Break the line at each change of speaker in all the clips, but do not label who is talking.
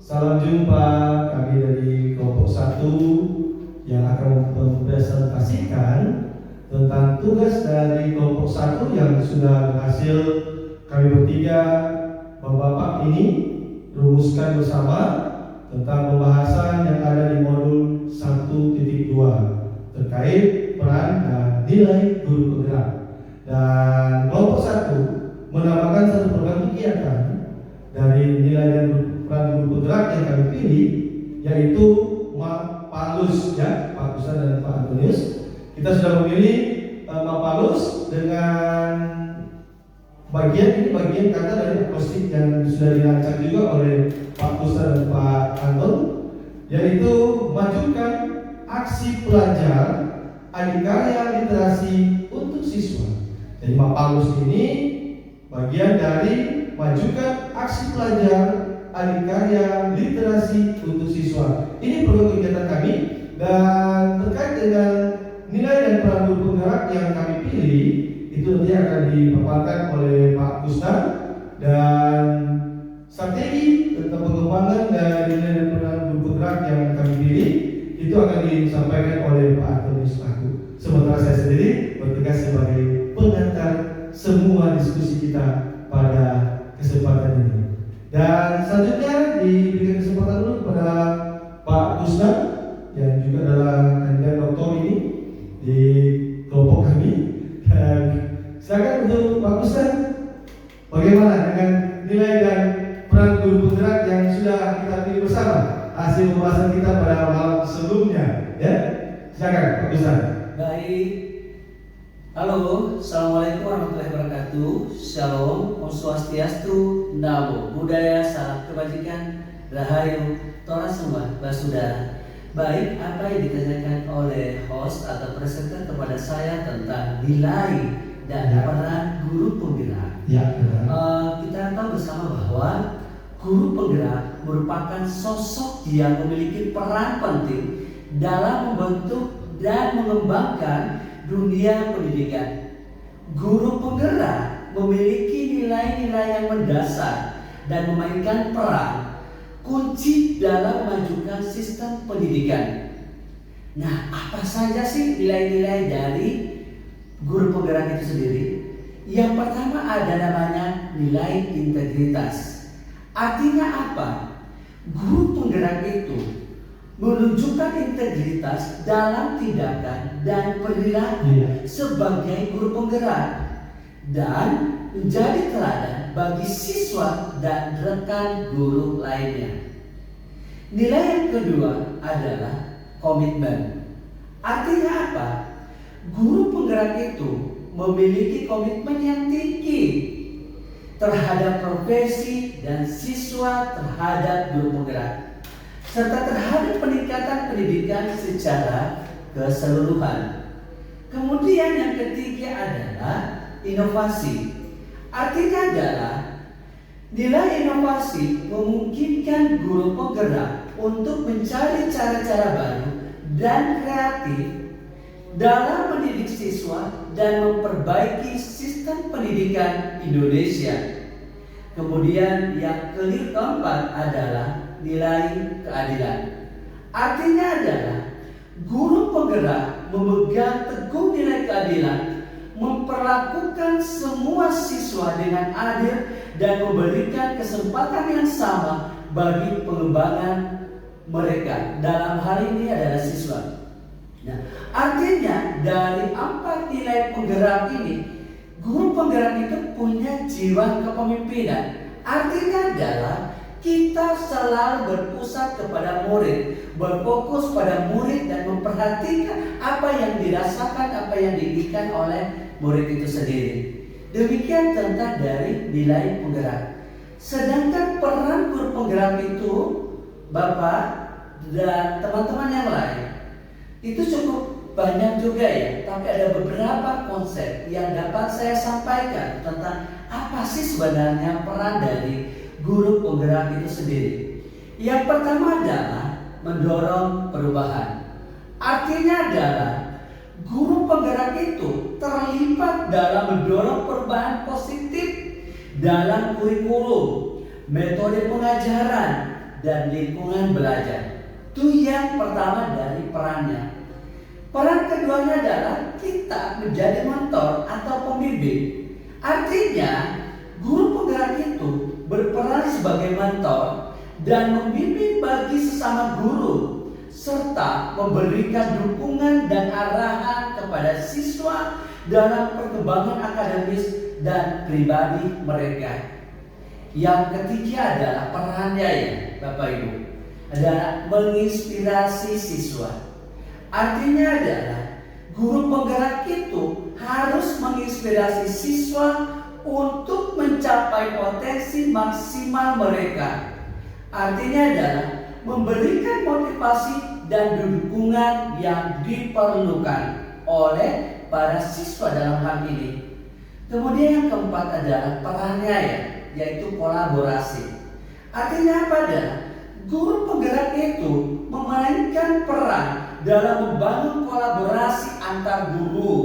Salam jumpa, kami dari kelompok 1 yang akan mempresentasikan tentang tugas dari kelompok 1 yang sudah berhasil kami bertiga Bapak ini rumuskan bersama tentang pembahasan yang ada di modul 1.2 terkait peran dan nilai guru penggerak. Dan kelompok 1 menambahkan satu program kegiatan dari nilai dan peran guru penggerak yang kami pilih, yaitu Pak Lus, ya, Pak Kusan dan Pak Antonius. Kita sudah memilih Pak Lus dengan bagian kata dari akustik yang sudah dirancang juga oleh Pak Kusan dan Pak Anton, yaitu majukan aksi pelajar adikarya literasi untuk siswa. Jadi Pak Paulus ini bagian dari majukan aksi pelajar adikarya literasi untuk siswa. Ini program kegiatan kami, dan terkait dengan nilai dan peran guru penggerak yang kami pilih itu nanti akan dipaparkan oleh Pak Kusnan, dan strategi tentang pengembangan dari nilai dan peran guru penggerak yang kami pilih itu akan disampaikan oleh Pak Antonius Laku. Sementara saya sendiri bertugas sebagai pengantar semua diskusi kita pada kesempatan ini. Dan selanjutnya diberikan kesempatan dulu kepada Pak Kusnan yang juga adalah kandidat doktor ini di kelompok kami. Dan silakan untuk Pak Kusnan, bagaimana dengan nilai dan peran guru penggerak yang sudah kita pilih bersama hasil pembahasan kita pada malam sebelumnya, ya? Silakan Pak Kusnan.
Baik. Halo, assalamualaikum warahmatullahi wabarakatuh. Shalom, Om Swastiastu, Namo Buddhaya, salam kebajikan, Rahayu, Tora semua Basudara. Baik, apa yang ditanyakan oleh host atau presenter kepada saya tentang nilai dan peran guru penggerak. Kita tahu bersama bahwa guru penggerak merupakan sosok yang memiliki peran penting dalam membentuk dan mengembangkan dunia pendidikan. Guru penggerak memiliki nilai-nilai yang mendasar dan memainkan peran kunci dalam memajukan sistem pendidikan. Nah, apa saja sih nilai-nilai dari guru penggerak itu sendiri? Yang pertama ada namanya nilai integritas. Artinya apa? Guru penggerak itu menunjukkan integritas dalam tindakan dan perilaku sebagai guru penggerak dan menjadi teladan bagi siswa dan rekan guru lainnya. Nilai yang kedua adalah komitmen. Artinya apa? Guru penggerak itu memiliki komitmen yang tinggi terhadap profesi dan siswa terhadap guru penggerak, serta terhadap peningkatan pendidikan secara keseluruhan. Kemudian yang ketiga adalah inovasi. Artinya adalah nilai inovasi memungkinkan guru penggerak untuk mencari cara-cara baru dan kreatif dalam mendidik siswa dan memperbaiki sistem pendidikan Indonesia. Kemudian yang keempat adalah nilai keadilan. Artinya adalah guru penggerak memegang teguh nilai keadilan, memperlakukan semua siswa dengan adil dan memberikan kesempatan yang sama bagi pengembangan mereka. Dalam hal ini adalah siswa. Nah, artinya dari 4 nilai penggerak ini, guru penggerak itu punya jiwa kepemimpinan. Artinya adalah kita selalu berpusat kepada murid, berfokus pada murid dan memperhatikan apa yang dirasakan, apa yang diinginkan oleh murid itu sendiri. Demikian tentang dari nilai penggerak. Sedangkan peran guru penggerak itu, Bapak dan teman-teman yang lain, itu cukup banyak juga ya. Tapi ada beberapa konsep yang dapat saya sampaikan tentang apa sih sebenarnya peran dari guru penggerak itu sendiri. Yang pertama adalah mendorong perubahan. Artinya adalah guru penggerak itu terlibat dalam mendorong perubahan positif dalam kurikulum, metode pengajaran, dan lingkungan belajar. Itu yang pertama dari perannya. Peran keduanya adalah kita menjadi mentor atau pembimbing. Artinya, guru penggerak itu berperan sebagai mentor dan membimbing bagi sesama guru, serta memberikan dukungan dan arahan kepada siswa dalam perkembangan akademis dan pribadi mereka. Yang ketiga adalah perannya, ya Bapak Ibu, adalah menginspirasi siswa. Artinya adalah guru penggerak itu harus menginspirasi siswa untuk mencapai potensi maksimal mereka. Artinya adalah memberikan motivasi dan dukungan yang diperlukan oleh para siswa dalam hal ini. Kemudian yang keempat adalah perannya, ya, yaitu kolaborasi. Artinya apa adalah guru penggerak itu memainkan peran dalam membangun kolaborasi antar guru,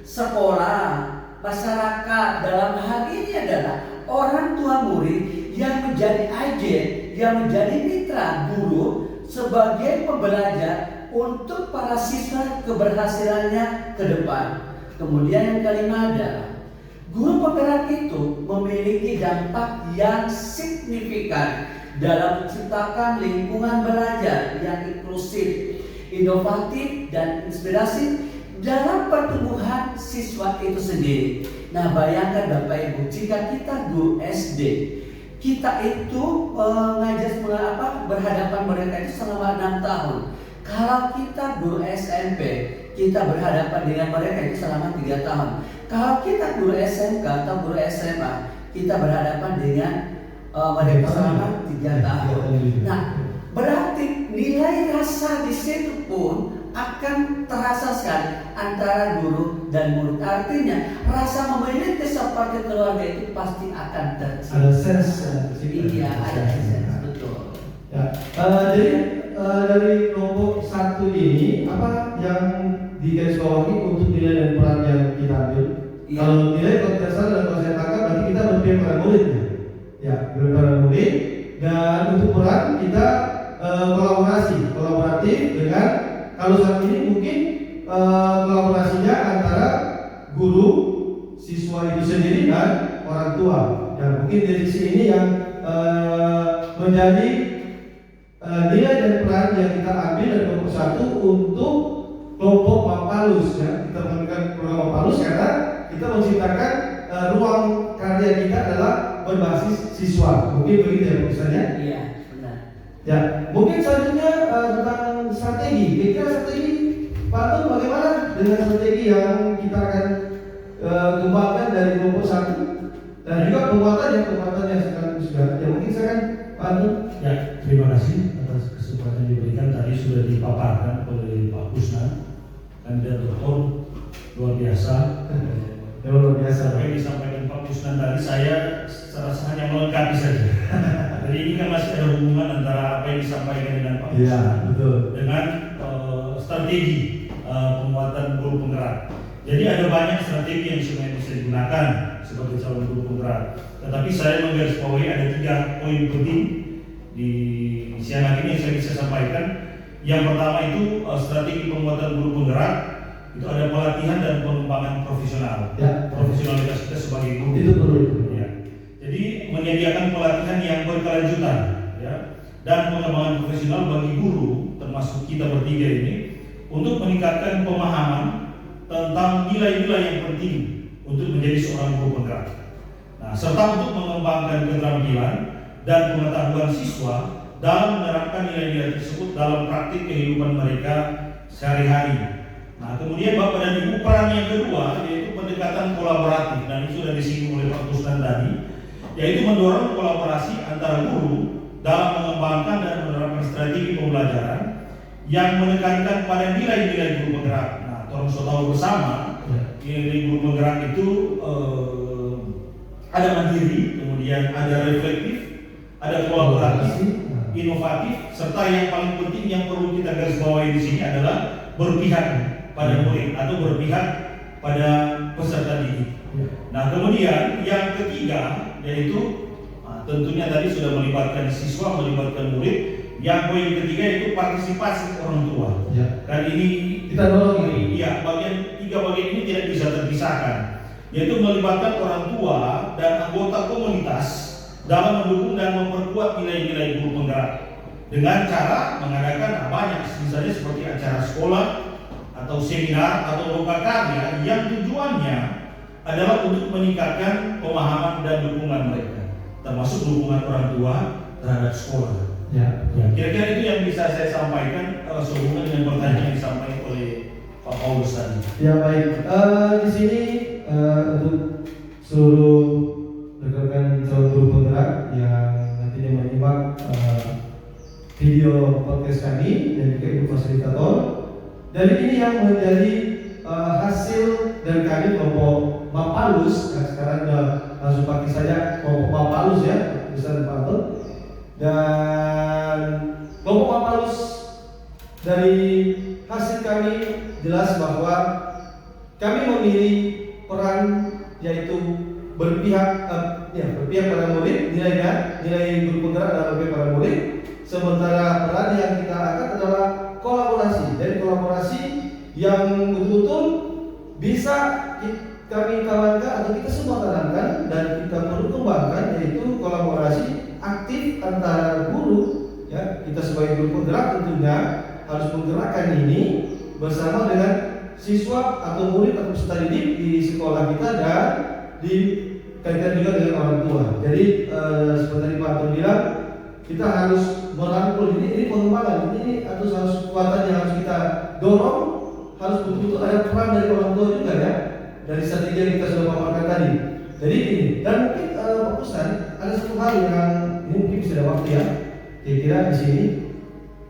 sekolah, masyarakat. Dalam hal ini adalah orang tua murid yang menjadi agen, yang menjadi mitra guru sebagai pembelajar untuk para siswa keberhasilannya ke depan. Kemudian yang kelima adalah guru penggerak itu memiliki dampak yang signifikan dalam menciptakan lingkungan belajar yang inklusif, inovatif, dan inspirasi dalam pertumbuhan siswa itu sendiri. Nah, bayangkan Bapak Ibu, jika kita guru SD, kita itu berhadapan mereka itu selama 6 tahun. Kalau kita guru SMP, kita berhadapan dengan mereka itu selama 3 tahun. Kalau kita guru SMK atau guru SMA, kita berhadapan dengan mereka selama 3 tahun. Nah, berarti nilai rasa di situ pun akan terasa sekali antara guru dan murid. Artinya rasa memiliki seperti keluarga itu pasti akan tercipta.
Ada sense.
Iya, ada sense, betul.
Ya, jadi dari kelompok 1 ini apa yang digarisbawahi untuk nilai dan peran yang kita ambil?
Iya.
Kalau nilai, kalau tidak salah dan kalau saya tangkap, berarti kita berpihak pada muridnya. Ya, berpihak pada murid. Dan untuk peran kita kolaboratif dengan, kalau saat ini mungkin kolaborasinya antara guru, siswa itu sendiri dan orang tua. Dan mungkin dari sini yang menjadi nilai dan peran yang kita ambil dari kelompok 1 untuk kelompok Mapalus, ya. Kita menggunakan program Mapalus karena kita menciptakan ruang karya kita adalah berbasis siswa. Mungkin begitu ya pesannya?
Iya, benar.
Ya, mungkin selanjutnya tentang strategi. Kira-kira strategi Pak Tun bagaimana dengan strategi yang kita akan kembangkan dari kelompok 1 dan juga penguatan yang sekarang sudah. Ya, mungkin saya kan Pak Tun.
Ya, terima kasih atas kesempatan yang diberikan. Tadi sudah dipaparkan oleh Pak Kusnan, kandidat doktor luar biasa.
Luar biasa.
Apa yang disampaikan Pak Kusnan tadi saya serasa hanya melengkapi saja. Jadi ini kan masih ada hubungan antara apa yang disampaikan dengan Pak Kusnan.
Iya, betul.
Dengan strategi penguatan guru penggerak. Jadi ada banyak strategi yang sebenarnya bisa digunakan sebagai calon guru penggerak. Tetapi saya menggarisbawahi ada 3 poin penting di siang hari ini yang saya bisa sampaikan. Yang pertama itu strategi penguatan guru penggerak itu ada pelatihan dan pengembangan profesional.
Ya.
Profesionalitas kita sebagai guru.
Itu perlu.
Ya. Jadi menyediakan pelatihan yang berkelanjutan, ya, dan pengembangan profesional bagi guru termasuk kita bertiga ini untuk meningkatkan pemahaman tentang nilai-nilai yang penting untuk menjadi seorang guru penggerak. Nah, serta untuk mengembangkan keterampilan dan pengetahuan siswa dalam menerapkan nilai-nilai tersebut dalam praktik kehidupan mereka sehari-hari. Nah, kemudian Bapak dan Ibu, peran yang kedua yaitu pendekatan kolaboratif, dan itu sudah disinggung oleh Pak Kusnan tadi, yaitu mendorong kolaborasi antara guru dalam mengembangkan dan menerapkan strategi pembelajaran yang menekankan pada nilai-nilai guru penggerak. Nah, tolong sudah tahu bersama, nilai guru penggerak itu ada mandiri, kemudian ada reflektif, ada kolaboratif, inovatif, serta yang paling penting yang perlu kita garisbawahi di sini adalah berpihak pada murid atau berpihak pada peserta didik. Nah, kemudian yang ketiga yaitu tentunya tadi sudah melibatkan siswa, melibatkan murid. Yang poin ketiga itu partisipasi orang tua.
Ya.
Dan ini
Kita dorong ini.
Iya, tiga bagian ini tidak bisa terpisahkan, yaitu melibatkan orang tua dan anggota komunitas dalam mendukung dan memperkuat nilai-nilai guru penggerak dengan cara mengadakan banyak, misalnya seperti acara sekolah atau seminar atau lomba karya yang tujuannya adalah untuk meningkatkan pemahaman dan dukungan mereka, termasuk dukungan orang tua terhadap sekolah.
Ya.
Kira-kira itu yang bisa saya sampaikan sehubungan dengan pertanyaan yang disampaikan oleh Pak Paulus tadi.
Ya baik. Di sini untuk seluruh rekan-rekan calon guru penggerak yang nantinya menyimak video podcast kami dan juga ibu fasilitator. Dari ini yang menjadi hasil dari kami kelompok Mapalus. Nah, sekarang langsung pakai saja kelompok Mapalus ya, bisa Pak. Dan kelompok Mapalus dari hasil kami jelas bahwa kami memilih peran yaitu berpihak pada murid, nilai guru penggerak adalah berpihak pada murid. Sementara peran yang kita angkat adalah kolaborasi, dan kolaborasi yang betul-betul bisa kami tawarkan atau kita semua tanamkan dan kita perlu kembangkan, yaitu kolaborasi aktif antara guru, ya, kita sebagai guru penggerak tentunya harus menggerakkan ini bersama dengan siswa atau murid atau peserta didik di sekolah kita dan dikaitkan juga dengan orang tua. Jadi seperti Pak Anton bilang, kita harus merangkul ini pengembangan ini harus kekuatan yang harus kita dorong, harus betul-betul ada peran dari orang tua juga ya, dari strategi yang kita sudah paparkan tadi. Jadi ini, dan mungkin Pak Ustaz ada satu hal yang ini mungkin bisa ada waktu ya, kira-kira di sini.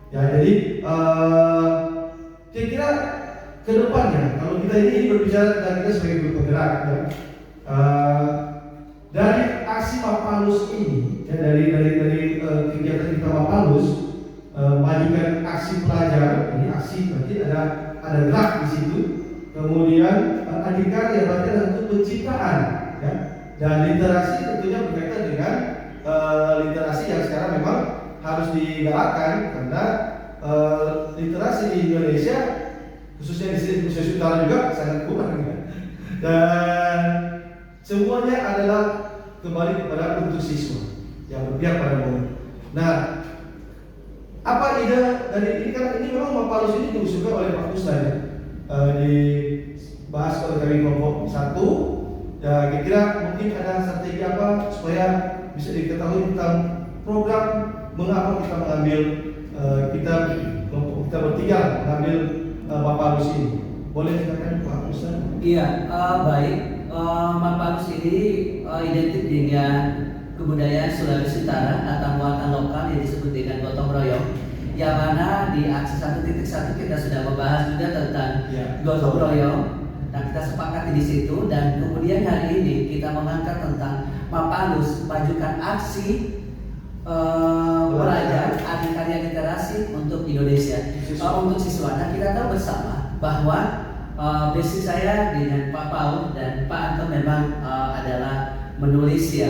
Ya jadi kira-kira kedepannya kalau kita ini berbicara dan kita sebagai guru penggerak ya, dari aksi Mapalus ini ya, dari kegiatan kita Mapalus, majukan aksi pelajar ini, aksi berarti ada gerak di situ, kemudian adikarya berarti ada untuk penciptaan ya, dan literasi tentunya berkaitan dengan literasi yang sekarang memang harus digalakkan karena literasi di Indonesia khususnya di Sulawesi Utara juga sangat kurang ya. Dan semuanya adalah kembali kepada untuk siswa yang berpihak pada murid. Nah, apa ide dari ini, kan ini memang Mapalus ini diusulkan oleh Pak Ustaz ya, dibahas oleh kami kelompok 1. Ya, kira-kira mungkin ada strategi apa supaya bisa diketahui tentang program mengapa kita mengambil kita bertiga mengambil Mapalus ini. Boleh silakan Pak Ustaz?
Iya, baik. Mapalus ini identik dengan kebudayaan Sulawesi Utara atau muatan lokal yang disebut dengan gotong royong, yang mana di aksi 1.1 kita sudah membahas juga tentang gotong royong. Nah, kita sepakati di situ, dan kemudian hari ini kita mengangkat tentang Mapalus, majukan aksi belajar adikarya literasi untuk Indonesia, untuk siswa. Nah, kita tahu bersama bahwa basic saya dengan Pak Paul dan Pak Anton memang adalah menulis ya.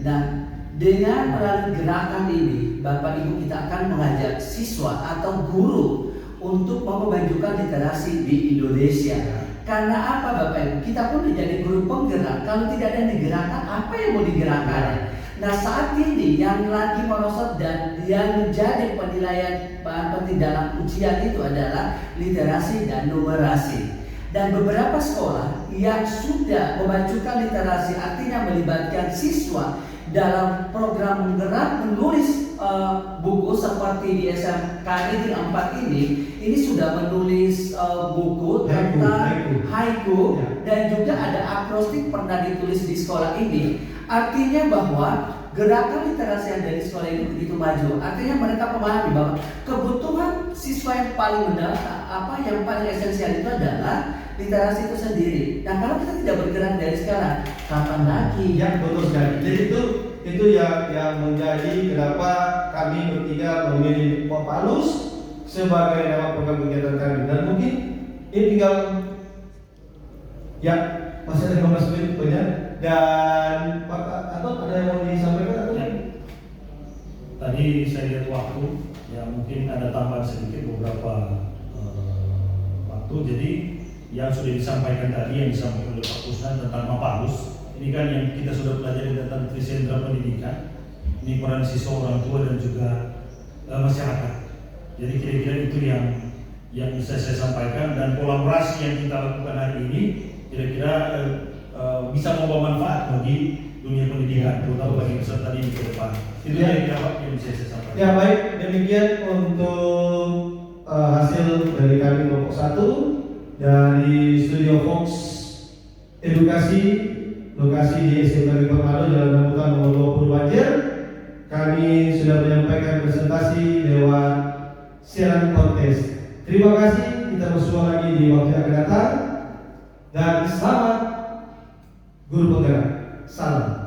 Nah, dengan melalui gerakan ini, Bapak Ibu kita akan mengajak siswa atau guru untuk memajukan literasi di Indonesia. Karena apa Bapak Ibu? Kita pun menjadi guru penggerak. Kalau tidak ada yang digerakkan, apa yang mau digerakkan? Nah, saat ini yang lagi merosot dan yang menjadi penilaian penting dalam ujian itu adalah literasi dan numerasi. Dan beberapa sekolah yang sudah memajukan literasi, artinya melibatkan siswa dalam program menggerak menulis buku seperti di SMK Negeri 4 ini sudah menulis buku tentang haiku dan juga ada akrostick pernah ditulis di sekolah ini. Artinya bahwa gerakan literasi yang dari sekolah ini begitu maju. Artinya mereka memahami bahwa kebutuhan siswa yang paling mendasar, yang paling esensial itu adalah literasi itu sendiri. Nah, kalau kita tidak bergerak dari sekarang, kapan lagi?
Ya, betul sekali. Jadi itu yang menjadi kenapa kami bertiga memilih Mapalus sebagai nama program kegiatan kami. Dan mungkin ini tinggal masih ada 15 menit banyak. Dan Pak Anton ada yang mau disampaikan atau?
tadi saya lihat waktu, ya mungkin ada tambahan sedikit beberapa waktu. Jadi yang sudah disampaikan tadi, yang disampaikan oleh Pak Kusnan tentang Mapalus, ini kan yang kita sudah pelajari tentang Trisendra Pendidikan, ini peran siswa, orang tua dan juga masyarakat. Jadi kira-kira itu yang bisa saya sampaikan, dan kolaborasi yang kita lakukan hari ini kira-kira bisa membawa manfaat bagi dunia pendidikan, terutama bagi peserta didik ke depan. Itu yang bisa saya sampaikan.
Ya baik, demikian untuk hasil dari kami kelompok 1 dari Studio Fox Edukasi, lokasi di SMK Pemado Jalan Rambutan nomor 20 Banjar. Kami sudah menyampaikan presentasi lewat siaran podcast. Terima kasih, kita bersua lagi di waktu yang akan datang, dan selamat guru penggerak. Salam.